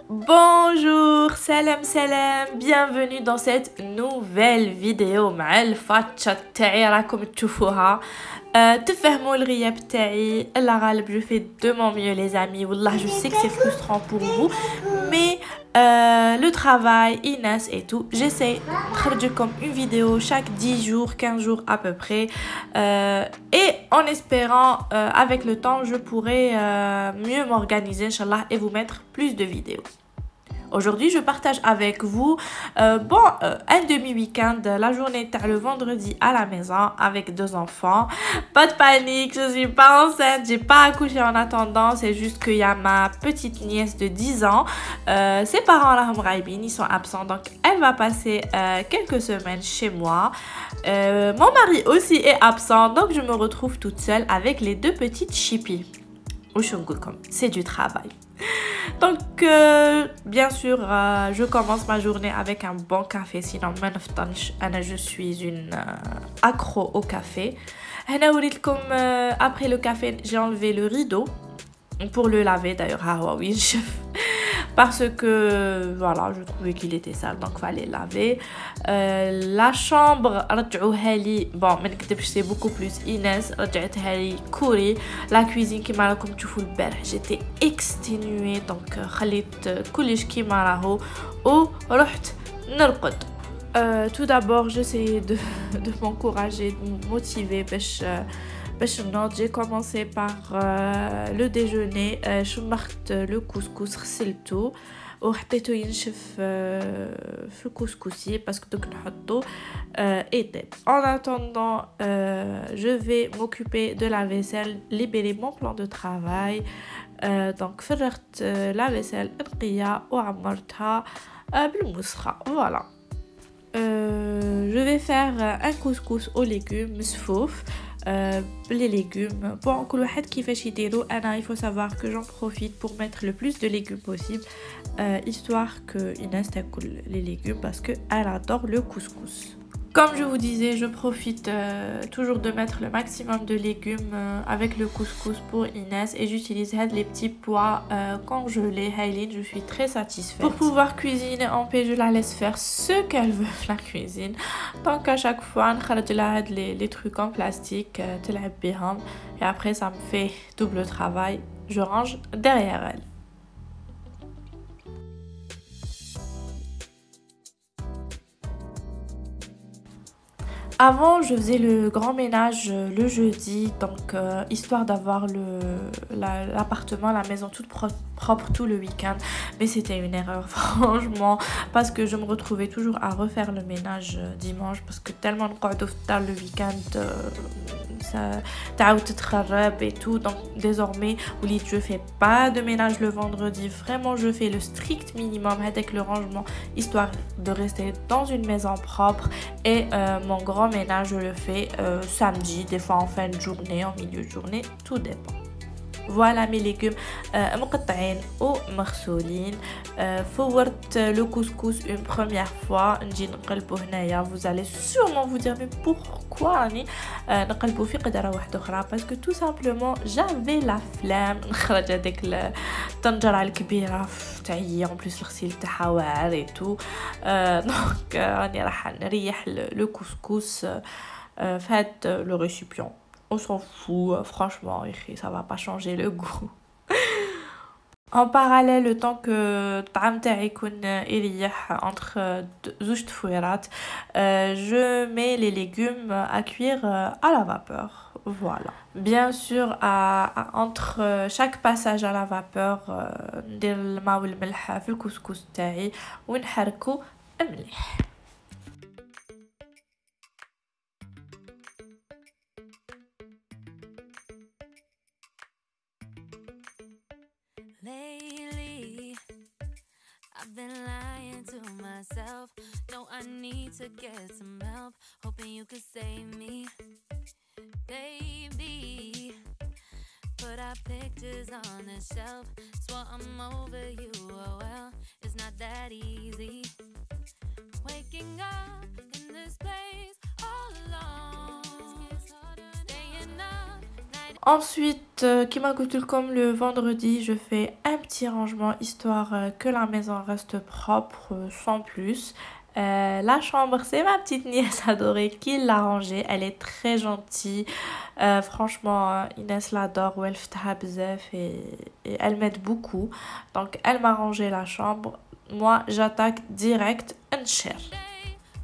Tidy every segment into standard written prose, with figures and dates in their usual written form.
Bonjour, salam salam, bienvenue dans cette nouvelle vidéo مع الفاتشة تاعي راكم تشوفوها. تفهموا الغياب تاعي الله غالب. Je fais de mon mieux les amis. والله je sais que c'est frustrant pour vous, mais le travail, Inès et tout, j'essaie de comme une vidéo chaque 10 jours, 15 jours à peu près, et en espérant avec le temps je pourrai mieux m'organiser Inch'Allah et vous mettre plus de vidéos. Aujourd'hui, je partage avec vous un demi-week-end, la journée le vendredi à la maison avec 2 enfants. Pas de panique, je suis pas enceinte, j'ai pas accouché en attendant, c'est juste qu'il y a ma petite nièce de 10 ans. Ses parents là, ils sont absents, donc elle va passer quelques semaines chez moi. Mon mari aussi est absent, donc je me retrouve toute seule avec les 2 petites chippies. C'est du travail. Donc, bien sûr, je commence ma journée avec un bon café. Sinon, je suis une accro au café. Après le café, j'ai enlevé le rideau pour le laver. D'ailleurs, parce que voilà, je trouvais qu'il était sale, donc fallait laver. La chambre, bon, c'est beaucoup plus Inès, Kouri. La cuisine qui m'a comme tu fous le j'étais exténuée, donc خليت كلش كيما راهو ورحت نرقد. Tout d'abord, j'essayais de m'encourager, de me motiver. J'ai commencé par le déjeuner. شمرت le couscous غسلته وحطيته ينشف في الكسكسي parce que دوك نحطو était. En attendant, je vais m'occuper de la vaisselle, libérer mon plan de travail. Donc فرغت la vaisselle نقية وعمرتها بالمسخة. Voilà. Je vais faire un couscous aux légumes مسفوف. Les légumes. Bon, il faut savoir que j'en profite pour mettre le plus de légumes possible, histoire que Inès t'accole les légumes parce qu'elle adore le couscous. Comme je vous disais, je profite toujours de mettre le maximum de légumes avec le couscous pour Inès et j'utilise les petits pois congelés. Je suis très satisfaite. Pour pouvoir cuisiner en paix, je la laisse faire ce qu'elle veut, la cuisine. Donc à chaque fois, les trucs en plastique, et après ça me fait double travail. Je range derrière elle. Avant, je faisais le grand ménage le jeudi, donc histoire d'avoir l'appartement, la maison toute propre tout le week-end. Mais c'était une erreur, franchement, parce que je me retrouvais toujours à refaire le ménage dimanche, parce que tellement de le week-end, ça تعاود تتخرب et tout. Donc désormais, je fais pas de ménage le vendredi. Vraiment, je fais le strict minimum avec le rangement, histoire de rester dans une maison propre. Et mon grand ménage, je le fais samedi, des fois en fin de journée, en milieu de journée, tout dépend. Voilà mes légumes مقطعين ومغسولين. فورت le couscous une première fois نجي نقلبو هنايا. Vous allez sûrement vous dire mais pourquoi راني نقلبو في قدرة واحدة أخرى؟ parce que tout simplement j'avais la flemme نخرج هذيك الطنجرة الكبيرة تاعي en plus الغسيل تاعها واعر et tout. donc راني راح نريح le couscous في هاد le récipient. On s'en fout, franchement, ça va pas changer le goût. En parallèle, le temps que الطعام تاعي يكون يريح entre زوج تفويرات, je mets les légumes à cuire à la vapeur. Voilà. Bien sûr, entre chaque passage à la vapeur, ندير الماء والملح في الكسكس تاعي ونحركو مليح. Lately, I've been lying to myself. No, I need to get some help. Hoping you could save me, baby. Put our pictures on the shelf. Swore I'm over you. Oh well, it's not that easy. Waking up in this place all alone. Staying up. Ensuite, كما قلت لكم, le vendredi, je fais un petit rangement histoire que la maison reste propre sans plus. La chambre, c'est ma petite nièce adorée qui l'a rangée. Elle est très gentille. Franchement, Inès l'adore ou elle فتحها بزاف et elle m'aide beaucoup. Donc, elle m'a rangé la chambre. Moi, j'attaque direct un cher.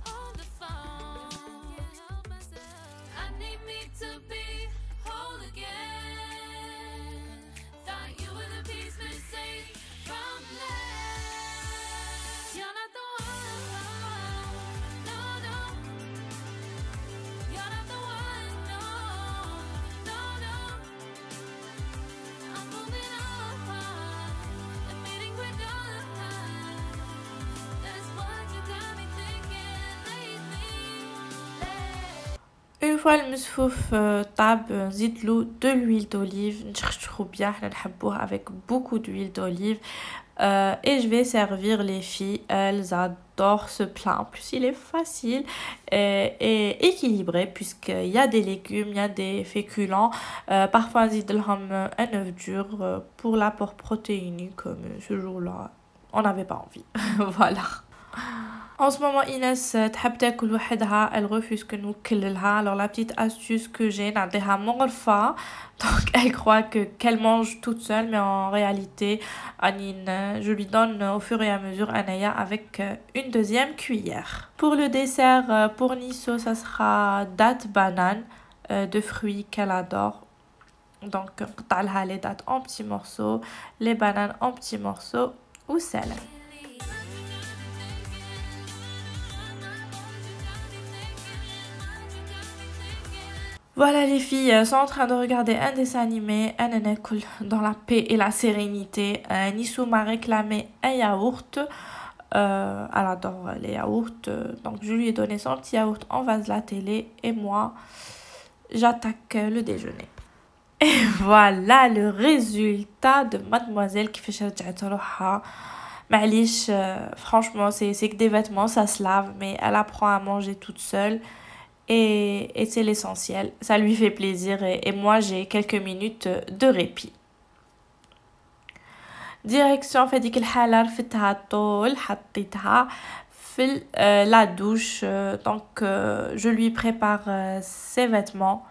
Hold the phone. Can't help myself. I need me to be whole again. Thought you were the piece missing from that. You're not the one. No, no. You're not the one. No, no, no. I'm moving on. Admitting we're done. That's what you got me thinking lately. Une fois le مسفوف طاب, نزيد له de l'huile d'olive, نشخشخو bien, حنا نحبوه avec beaucoup d'huile d'olive. Et je vais servir les filles, elles adorent ce plat. En plus, il est facile et équilibré puisqu'il y a des légumes, il y a des féculents. Parfois, نزيد لهم un œuf dur pour l'apport protéinique, mais ce jour-là, on n'avait pas envie. Voilà. En ce moment, Inès تحب تاكل وحدها, elle refuse que nous كللها. Alors la petite astuce que j'ai, نعطيها مغرفة. Donc elle croit qu'elle mange toute seule, mais en réalité, je lui donne au fur et à mesure Anaya avec une deuxième cuillère. Pour le dessert, pour Nisso, ça sera date banane de fruits qu'elle adore. Donc نقطع لها les dattes en petits morceaux, les bananes en petits morceaux ou sel. Voilà, les filles sont en train de regarder un dessin animé, un école dans la paix et la sérénité. Nissou m'a réclamé un yaourt. Elle adore les yaourts. Donc je lui ai donné son petit yaourt en vase de la télé. Et moi, j'attaque le déjeuner. Et voilà le résultat de mademoiselle qui fait رجعت روحها. معليش, franchement, c'est que des vêtements, ça se lave. Mais elle apprend à manger toute seule. Et c'est l'essentiel, ça lui fait plaisir et moi j'ai quelques minutes de répit. Direction في ديك الحالة رفتها طول حطيتها في la douche. Donc je lui prépare ses vêtements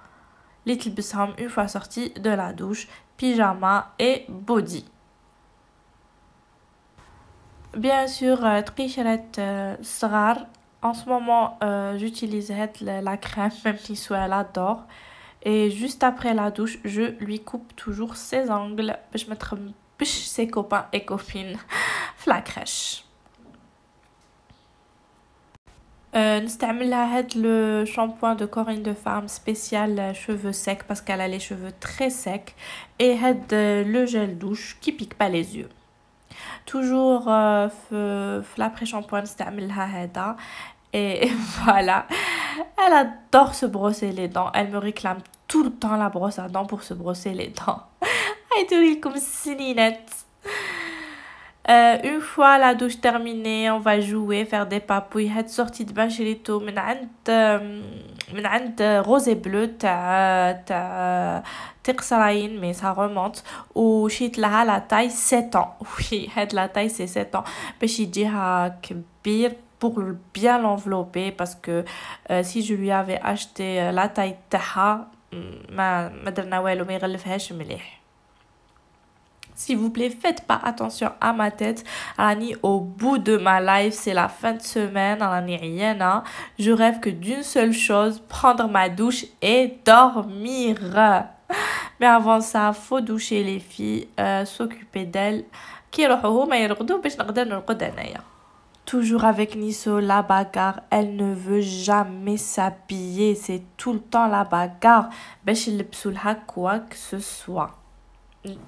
اللي تلبسهم une fois sortie de la douche, pyjama et body. Bien sûr تقيشرات صغار. En ce moment, j'utilise la crème, même si elle adore. Et juste après la douche, je lui coupe toujours ses ongles pour mettre ses copains et copines dans la crèche. نستعملها هاد le shampoing de Corinne de Farm spécial cheveux secs parce qu'elle a les cheveux très secs. Et هاد le gel douche qui pique pas les yeux. Toujours في l'après-shampoing نستعملها هذا. Et voilà, elle adore se brosser les dents. Elle me réclame tout le temps la brosse à dents pour se brosser les dents. comme sininette. Une fois la douche terminée, on va jouer, faire des papouilles. Cette sortie de bain chérie من عند rosé bleu تاع تقصراين, mais ça remonte. وشيت لها la taille 7 ans. Oui, la taille c'est 7 ans. باش يجيها كبير pour bien l'envelopper parce que si je lui avais acheté la taille تاعها ما درنا والو, ما يغلفهاش مليح. S'il vous plaît, faites pas attention à ma tête. Alani, au bout de ma life, c'est la fin de semaine. Alani, rien. Je rêve que d'une seule chose, prendre ma douche et dormir. Mais avant ça, faut doucher les filles, s'occuper d'elles. Qui يروحوا هما يرقدوا باش نقدر نرقد انايا. Toujours avec Nisso, la bagarre. Elle ne veut jamais s'habiller. C'est tout le temps la bagarre. باش يلبسوا لها quoi que ce soit.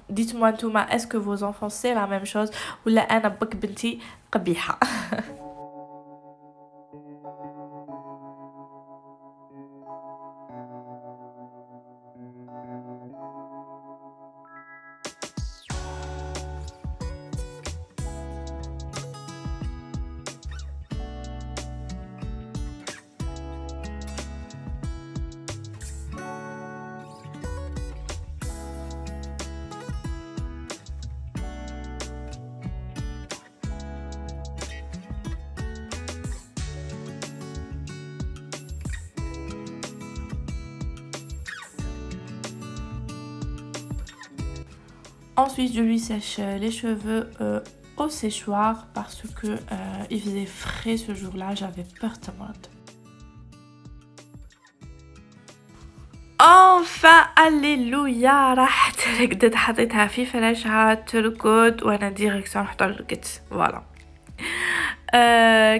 Dites-moi Touma, est-ce que vos enfants c'est la même chose ou la أنا بك بنتي قبيحة. Ensuite, je lui sèche les cheveux au séchoir parce que il faisait frais ce jour-là, j'avais peur de malade. Enfin, alléluia, راحت رقدت حطيتها في فراشها ترقد وانا ديريكسيون نحطها للرقد. فوالا.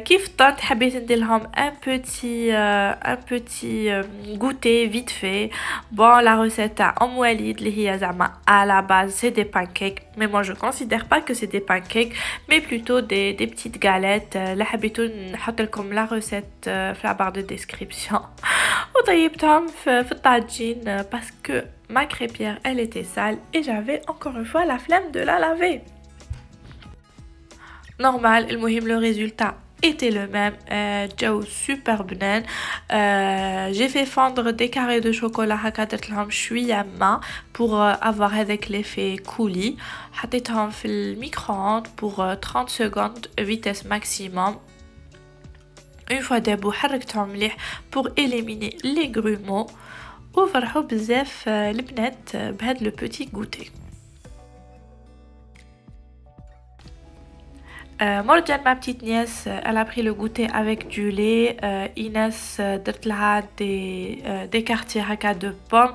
كيف طنت حبيت ندير لهم un petit goûter vite fait. Bon, la recette à Walid اللي هي زعما à la base c'est des pancakes, mais moi je considère pas que c'est des pancakes mais plutôt des petites galettes. اللي حبيتو نحط لكم la recette في la barre de description. وطيبتهم في الطاجين parce que ma crêpière elle était sale et j'avais encore une fois la flemme de la laver. Normal, le résultat était le même, جاو super بنان. J'ai fait fondre des carrés de chocolat هكا لهم شويه ما pour avoir avec l'effet coulis. حطيتهم في الميكرووند pour 30 secondes vitesse maximum. Une fois دابو حركتهم مليح pour éliminer les grumeaux وفرحوا بزاف البنات بهذا le petit goûter. Mordiane, ma petite nièce, elle a pris le goûter avec du lait. Inès درتلها des quartiers haka de pommes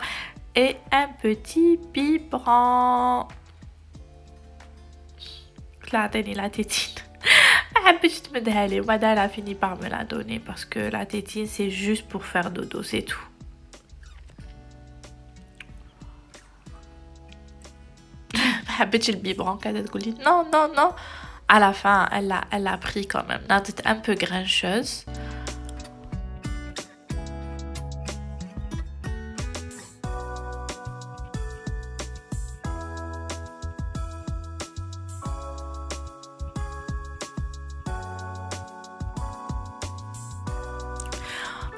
et un petit biberon. طلعتني la tétine. ما حبيتش تمدها لي وبعدها elle a fini par me la donner parce que la tétine c'est juste pour faire dodo, c'est tout. ما حبيتش البيبرون قاعده تقول لي non. À la fin, elle a pris quand même. Elle un peu grincheuse.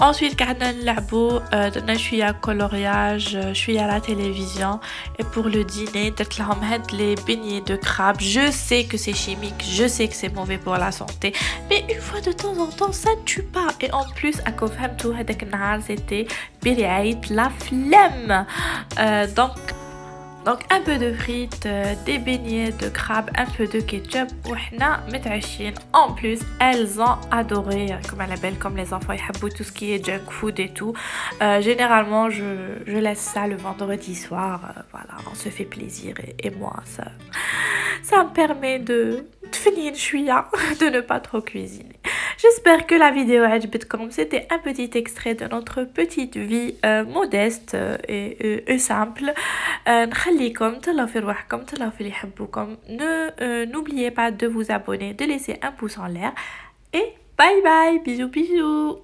Ensuite, قعدنا نلعبوا درنا شويه coloriage شويه à la télévision et pour le dîner درت لهم هاد les beignets de crabe. Je sais que c'est chimique, je sais que c'est mauvais pour la santé, mais une fois de temps en temps ça ne tue pas. Et en plus à فهمتوا هذاك النهار c'était برعاية la flemme. Donc un peu de frites, des beignets de crabe, un peu de ketchup. وحنا متعشين. En plus, elles ont adoré comme elle est belle, comme les enfants ils aiment tout ce qui est junk food et tout. Généralement, je laisse ça le vendredi soir. Voilà, on se fait plaisir et moi ça me permet de finir chouïa, de ne pas trop cuisiner. J'espère que la vidéo a عجبتكم. C'était un petit extrait de notre petite vie modeste et simple. نخليكم تهلاو في روحكم تهلاو في اللي يحبوكم. N'oubliez pas de vous abonner, de laisser un pouce en l'air et bye bye, bisous bisous.